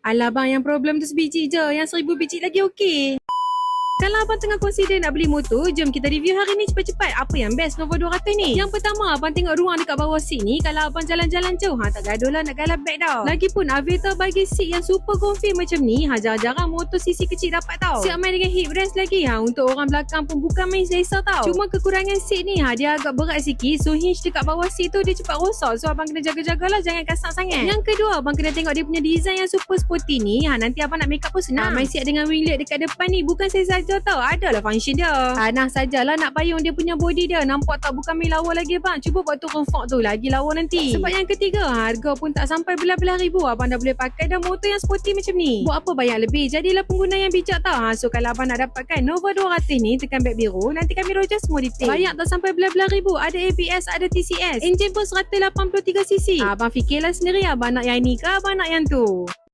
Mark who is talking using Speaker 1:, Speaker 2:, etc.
Speaker 1: Alah bang, yang problem tu sebiji je. Yang 1000 biji lagi okey. Kalau abang tengah consider nak beli motor, jom kita review hari ni cepat-cepat. Apa yang best Nova 200 ni? Yang pertama, abang tengok ruang dekat bawah seat ni. Kalau abang jalan-jalan jauh, tak gaduh lah nak galap beg tau. Lagipun Avita bagi seat yang super comfy macam ni, jarang-jarang motor sisi kecil dapat tau. Siap main dengan hip rest lagi. Untuk orang belakang pun bukan main selesa tau. Cuma kekurangan seat ni, dia agak berat sikit. So hinge dekat bawah seat tu dia cepat rosak. So abang kena jaga-jagalah, jangan kasar sangat. Yang kedua, abang kena tengok dia punya design yang super sporty ni. Nanti abang nak make up pun senang. Main siap dengan winglet dekat depan ni bukan saya saja tau, adalah function dia. Nah sajalah nak payung dia punya body dia. Nampak tak bukan main lawa lagi bang. Cuba buat turun fog tu lagi lawa nanti. Sebab yang ketiga, harga pun tak sampai belah-belah ribu. Abang dah boleh pakai dah motor yang sporty macam ni. Buat apa bayar lebih? Jadilah pengguna yang bijak tau. So kalau abang nak dapatkan Nova 200 ni, tekan beg biru. Nanti kami roja semua detail. Bayar tak sampai belah-belah ribu. Ada ABS, ada TCS. Enjin pun 183cc. Abang fikirlah sendiri, abang nak yang ni ke abang nak yang tu.